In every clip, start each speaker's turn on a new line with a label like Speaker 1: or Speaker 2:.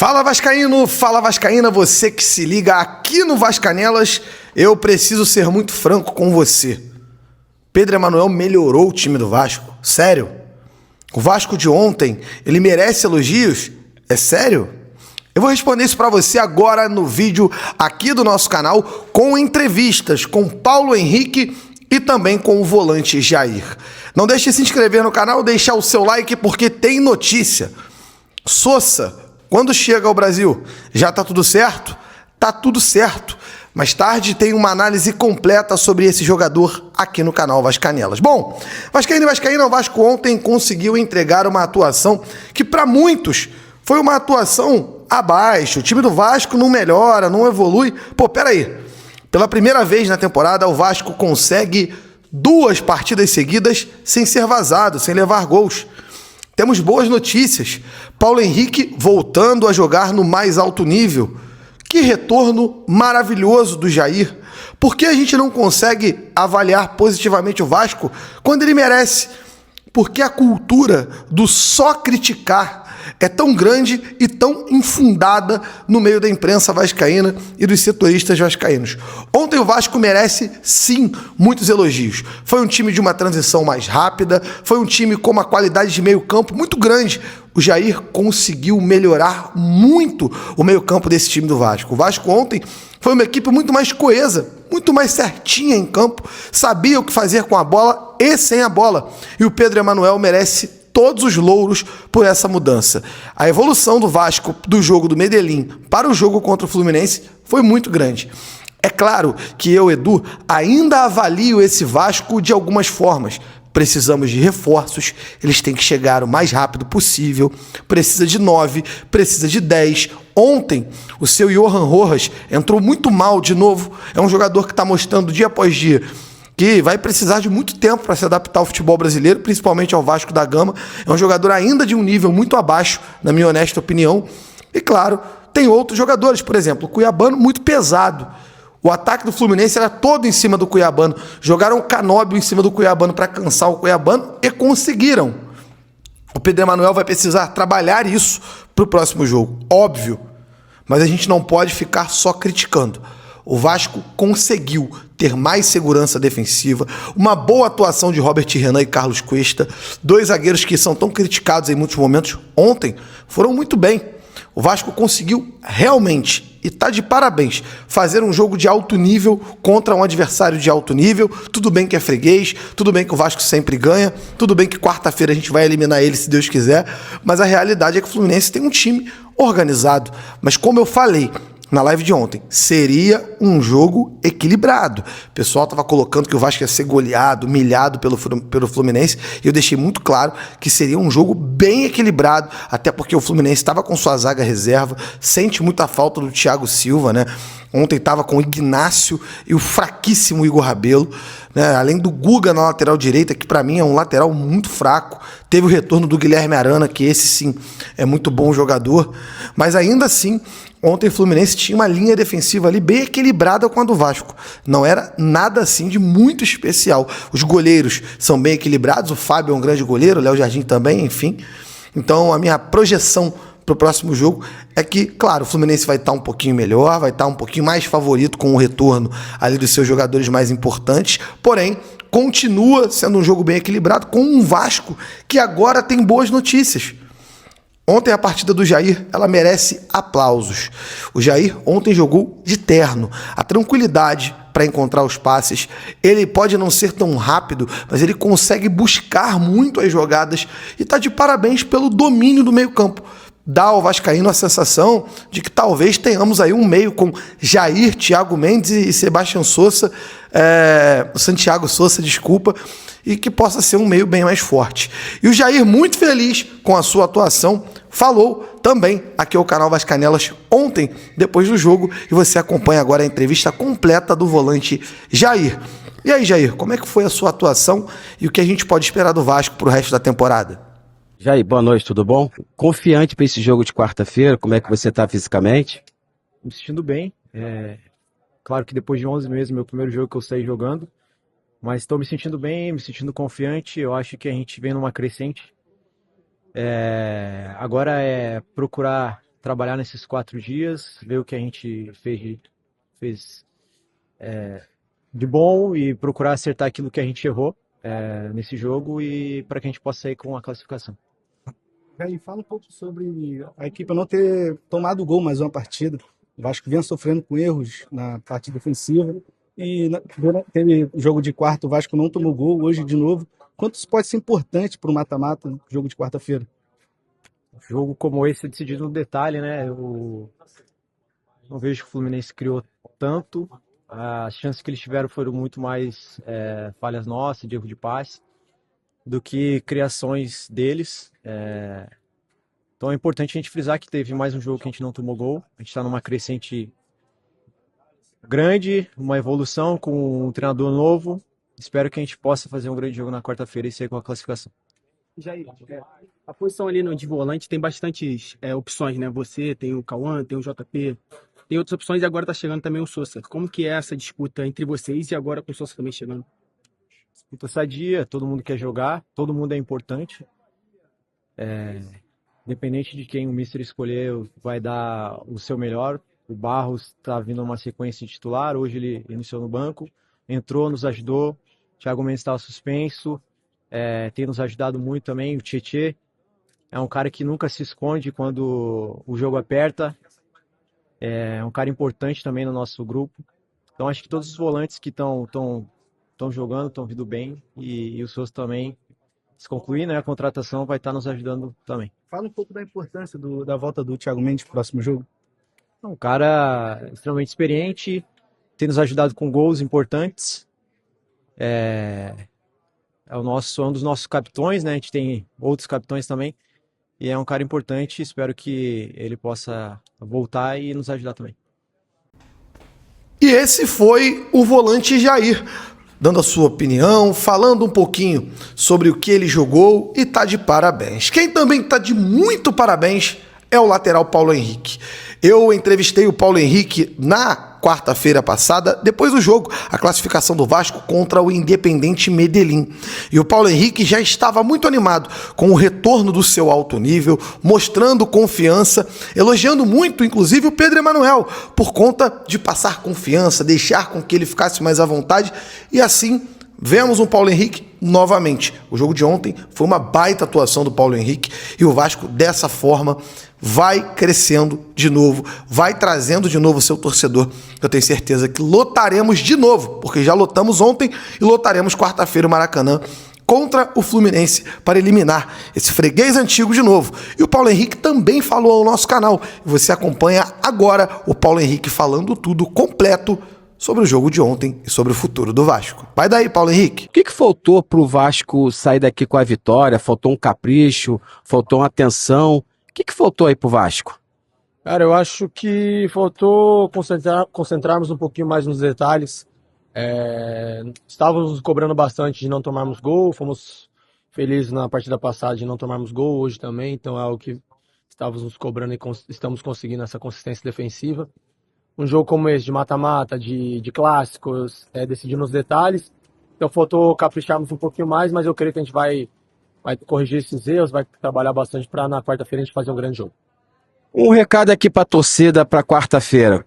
Speaker 1: Fala Vascaíno, fala Vascaína, você que se liga aqui no Vascanelas, eu preciso ser muito franco com você. Pedro Emanuel melhorou o time do Vasco, sério. O Vasco de ontem, ele merece elogios? É sério? Eu vou responder isso pra você agora no vídeo aqui do nosso canal, com entrevistas com Paulo Henrique e também com o volante Jair. Não deixe de se inscrever no canal, deixar o seu like porque tem notícia. Sousa, quando chega ao Brasil, já tá tudo certo? Tá tudo certo. Mais tarde tem uma análise completa sobre esse jogador aqui no canal Vascanelas. Bom, Vascaíno e Vascaína, o Vasco ontem conseguiu entregar uma atuação que para muitos foi uma atuação abaixo. O time do Vasco não melhora, não evolui. Pô, peraí. Pela primeira vez na temporada, o Vasco consegue 2 partidas seguidas sem ser vazado, sem levar gols. Temos boas notícias. Paulo Henrique voltando a jogar no mais alto nível. Que retorno maravilhoso do Jair. Por que a gente não consegue avaliar positivamente o Vasco quando ele merece? Porque a cultura do só criticar é tão grande e tão infundada no meio da imprensa vascaína e dos setoristas vascaínos. Ontem o Vasco merece, sim, muitos elogios. Foi um time de uma transição mais rápida, foi um time com uma qualidade de meio campo muito grande. O Jair conseguiu melhorar muito o meio campo desse time do Vasco. O Vasco ontem foi uma equipe muito mais coesa, muito mais certinha em campo, sabia o que fazer com a bola e sem a bola. E o Pedro Emanuel merece todos os louros por essa mudança. A evolução do Vasco do jogo do Medellín para o jogo contra o Fluminense foi muito grande. É claro que eu, Edu, ainda avalio esse Vasco de algumas formas. Precisamos de reforços, eles têm que chegar o mais rápido possível, precisa de 9, precisa de 10. Ontem, o seu Johan Rojas entrou muito mal de novo, é um jogador que está mostrando dia após dia que vai precisar de muito tempo para se adaptar ao futebol brasileiro, principalmente ao Vasco da Gama. É um jogador ainda de um nível muito abaixo, na minha honesta opinião. E claro, tem outros jogadores, por exemplo, o Cuiabano muito pesado. O ataque do Fluminense era todo em cima do Cuiabano. Jogaram o Canóbio em cima do Cuiabano para cansar o Cuiabano e conseguiram. O Pedro Emanuel vai precisar trabalhar isso para o próximo jogo, óbvio. Mas a gente não pode ficar só criticando. O Vasco conseguiu ter mais segurança defensiva, uma boa atuação de Robert Renan e Carlos Cuesta, 2 zagueiros que são tão criticados em muitos momentos, ontem foram muito bem. O Vasco conseguiu realmente, e está de parabéns, fazer um jogo de alto nível contra um adversário de alto nível. Tudo bem que é freguês, tudo bem que o Vasco sempre ganha, tudo bem que quarta-feira a gente vai eliminar ele se Deus quiser, mas a realidade é que o Fluminense tem um time organizado. Mas como eu falei na live de ontem, seria um jogo equilibrado. O pessoal estava colocando que o Vasco ia ser goleado, humilhado pelo Fluminense, e eu deixei muito claro que seria um jogo bem equilibrado, até porque o Fluminense estava com sua zaga reserva, sente muita falta do Thiago Silva, né? Ontem estava com o Ignácio e o fraquíssimo Igor Rabelo, né? Além do Guga na lateral direita, que para mim é um lateral muito fraco. Teve o retorno do Guilherme Arana, que esse sim é muito bom jogador, mas ainda assim, ontem o Fluminense tinha uma linha defensiva ali bem equilibrada com a do Vasco. Não era nada assim de muito especial. Os goleiros são bem equilibrados, o Fábio é um grande goleiro, o Léo Jardim também, enfim. Então a minha projeção para o próximo jogo é que, claro, o Fluminense vai estar um pouquinho melhor, vai estar um pouquinho mais favorito com o retorno ali dos seus jogadores mais importantes, porém continua sendo um jogo bem equilibrado com um Vasco que agora tem boas notícias. Ontem a partida do Jair, ela merece aplausos. O Jair ontem jogou de terno. A tranquilidade para encontrar os passes, ele pode não ser tão rápido, mas ele consegue buscar muito as jogadas e está de parabéns pelo domínio do meio campo. Dá ao vascaíno a sensação de que talvez tenhamos aí um meio com Jair, Thiago Mendes e Sebastião Sousa, Santiago Sousa, desculpa, e que possa ser um meio bem mais forte. E o Jair, muito feliz com a sua atuação, falou também aqui ao canal Vascanelas ontem, depois do jogo, e você acompanha agora a entrevista completa do volante Jair. E aí, Jair, como é que foi a sua atuação e o que a gente pode esperar do Vasco para o resto da temporada?
Speaker 2: Jair, boa noite, tudo bom? Confiante para esse jogo de quarta-feira, como é que você está fisicamente?
Speaker 3: Me sentindo bem, claro que depois de 11 meses, meu primeiro jogo que eu saí jogando, mas estou me sentindo bem, me sentindo confiante, eu acho que a gente vem numa crescente. Agora é procurar trabalhar nesses 4 dias, ver o que a gente fez de bom e procurar acertar aquilo que a gente errou nesse jogo e para que a gente possa sair com a classificação.
Speaker 4: E aí, fala um pouco sobre a equipe não ter tomado gol mais uma partida. O Vasco vinha sofrendo com erros na parte defensiva e teve jogo de quarta, o Vasco não tomou gol, hoje de novo. Quanto isso pode ser importante para o mata-mata, jogo de quarta-feira?
Speaker 3: Jogo como esse é decidido no detalhe, né? Eu não vejo que o Fluminense criou tanto. As chances que eles tiveram foram muito mais falhas nossas, de erro de passe, do que criações deles. Então é importante a gente frisar que teve mais um jogo que a gente não tomou gol. A gente está numa crescente grande, uma evolução com um treinador novo. Espero que a gente possa fazer um grande jogo na quarta-feira e sair com a classificação.
Speaker 5: Jair, a posição ali de volante tem bastantes opções, né? Você tem o Cauã, tem o JP, tem outras opções e agora tá chegando também o Sousa. Como que é essa disputa entre vocês e agora com o Sousa também chegando?
Speaker 3: Disputa sadia, todo mundo quer jogar, todo mundo é importante. Independente de quem o Mister escolher, vai dar o seu melhor. O Barros está vindo uma sequência de titular, hoje ele iniciou no banco, entrou, nos ajudou. Thiago Mendes estava suspenso, tem nos ajudado muito também. O Tietê é um cara que nunca se esconde quando o jogo aperta. É um cara importante também no nosso grupo. Então acho que todos os volantes que estão jogando, estão vindo bem. E o Sousa também, se concluir, né, a contratação, vai estar nos ajudando também.
Speaker 4: Fala um pouco da importância da volta do Thiago Mendes no próximo jogo.
Speaker 3: Um cara extremamente experiente, tem nos ajudado com gols importantes. É um dos nossos capitões, né? A gente tem outros capitões também. E é um cara importante, espero que ele possa voltar e nos ajudar também.
Speaker 1: E esse foi o volante Jair, dando a sua opinião, falando um pouquinho sobre o que ele jogou e tá de parabéns. Quem também tá de muito parabéns é o lateral Paulo Henrique. Eu entrevistei o Paulo Henrique na quarta-feira passada, depois do jogo, a classificação do Vasco contra o Independiente Medellín. E o Paulo Henrique já estava muito animado com o retorno do seu alto nível, mostrando confiança, elogiando muito, inclusive, o Pedro Emanuel, por conta de passar confiança, deixar com que ele ficasse mais à vontade, e assim vemos um Paulo Henrique novamente. O jogo de ontem foi uma baita atuação do Paulo Henrique e o Vasco, dessa forma, vai crescendo de novo, vai trazendo de novo o seu torcedor. Eu tenho certeza que lotaremos de novo, porque já lotamos ontem e lotaremos quarta-feira o Maracanã contra o Fluminense para eliminar esse freguês antigo de novo. E o Paulo Henrique também falou ao nosso canal. Você acompanha agora o Paulo Henrique falando tudo completo sobre o jogo de ontem e sobre o futuro do Vasco. Vai daí, Paulo Henrique.
Speaker 2: O que faltou pro Vasco sair daqui com a vitória? Faltou um capricho? Faltou uma atenção? O que faltou aí pro Vasco?
Speaker 6: Cara, eu acho que faltou concentrarmos um pouquinho mais nos detalhes. Estávamos nos cobrando bastante de não tomarmos gol, fomos felizes na partida passada de não tomarmos gol, hoje também, então é algo que estávamos nos cobrando e estamos conseguindo essa consistência defensiva. Um jogo como esse, de mata-mata, de clássicos, decidir nos detalhes. Então faltou capricharmos um pouquinho mais, mas eu creio que a gente vai corrigir esses erros, vai trabalhar bastante para na quarta-feira a gente fazer um grande jogo.
Speaker 2: Um recado aqui para a torcida para quarta-feira.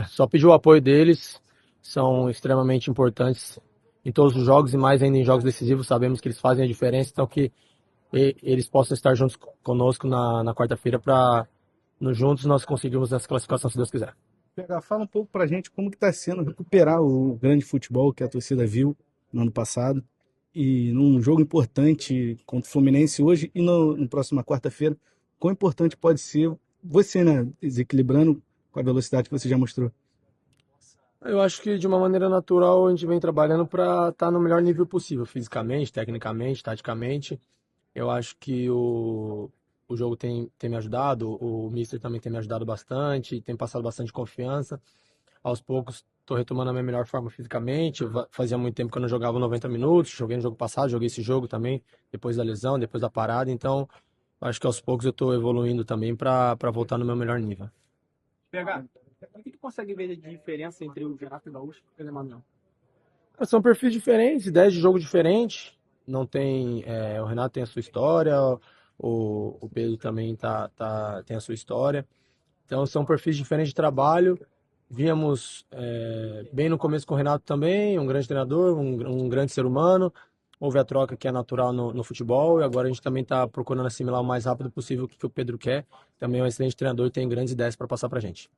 Speaker 6: Só pedir o apoio deles, são extremamente importantes em todos os jogos e mais ainda em jogos decisivos, sabemos que eles fazem a diferença, então que eles possam estar juntos conosco na quarta-feira para juntos nós conseguirmos essa classificação, se Deus quiser.
Speaker 4: Fala um pouco pra gente como que tá sendo recuperar o grande futebol que a torcida viu no ano passado e num jogo importante contra o Fluminense hoje e no próxima quarta-feira. Quão importante pode ser você, né, desequilibrando com a velocidade que você já mostrou?
Speaker 6: Eu acho que de uma maneira natural a gente vem trabalhando para estar no melhor nível possível, fisicamente, tecnicamente, taticamente. Eu acho que o jogo tem me ajudado, o Mister também tem me ajudado bastante, tem passado bastante confiança. Aos poucos estou retomando a minha melhor forma fisicamente. Fazia muito tempo que eu não jogava 90 minutos, joguei no jogo passado, joguei esse jogo também, depois da lesão, depois da parada. Então, acho que aos poucos eu estou evoluindo também para voltar no meu melhor nível.
Speaker 5: PH, o que tu consegue ver de diferença entre o Renato Gaúcho e o Pedro Emanuel?
Speaker 6: São perfis diferentes, ideias de jogo diferentes. Não tem, o Renato tem a sua história, o Pedro também tem a sua história. Então são perfis diferentes de trabalho. Vínhamos bem no começo com o Renato também, um grande treinador, um grande ser humano. Houve a troca que é natural no futebol e agora a gente também está procurando assimilar o mais rápido possível o que o Pedro quer. Também é um excelente treinador e tem grandes ideias para passar para a gente.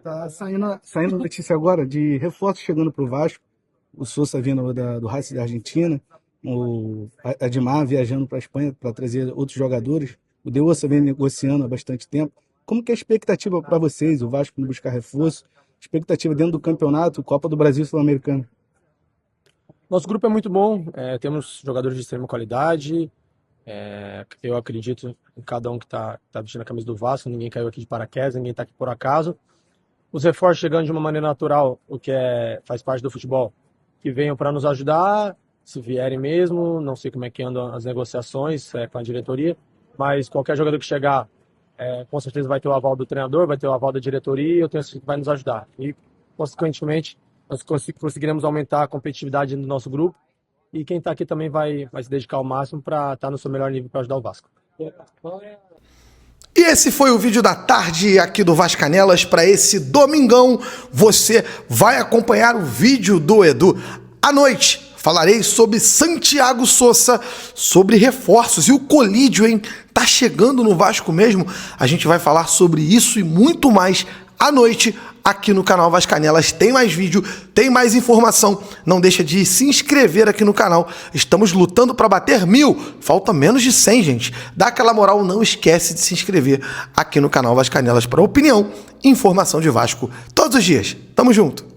Speaker 4: Tá saindo notícia agora de reforços chegando para o Vasco. O Sousa vindo do Racing da Argentina, o Admar viajando para a Espanha para trazer outros jogadores. O De Ossa vem negociando há bastante tempo. Como que é a expectativa para vocês, o Vasco buscar reforço? Expectativa dentro do campeonato, Copa do Brasil Sul-Americano?
Speaker 6: Nosso grupo é muito bom, temos jogadores de extrema qualidade. Eu acredito em cada um que está vestindo a camisa do Vasco, ninguém caiu aqui de paraquedas, ninguém está aqui por acaso. Os reforços chegando de uma maneira natural, o que faz parte do futebol, que venham para nos ajudar, se vierem mesmo, não sei como é que andam as negociações com a diretoria, mas qualquer jogador que chegar, com certeza vai ter o aval do treinador, vai ter o aval da diretoria e eu tenho certeza que vai nos ajudar. E, consequentemente, nós conseguiremos aumentar a competitividade do nosso grupo e quem está aqui também vai se dedicar ao máximo para estar no seu melhor nível para ajudar o Vasco.
Speaker 1: E esse foi o vídeo da tarde aqui do Vascanelas para esse domingão. Você vai acompanhar o vídeo do Edu. À noite, falarei sobre Santiago Sousa, sobre reforços. E o Colídio, hein? Tá chegando no Vasco mesmo? A gente vai falar sobre isso e muito mais à noite aqui no canal Vascanelas. Tem mais vídeo, tem mais informação. Não deixa de se inscrever aqui no canal. Estamos lutando para bater 1000. Falta menos de 100, gente. Dá aquela moral, não esquece de se inscrever aqui no canal Vascanelas para opinião e informação de Vasco todos os dias. Tamo junto.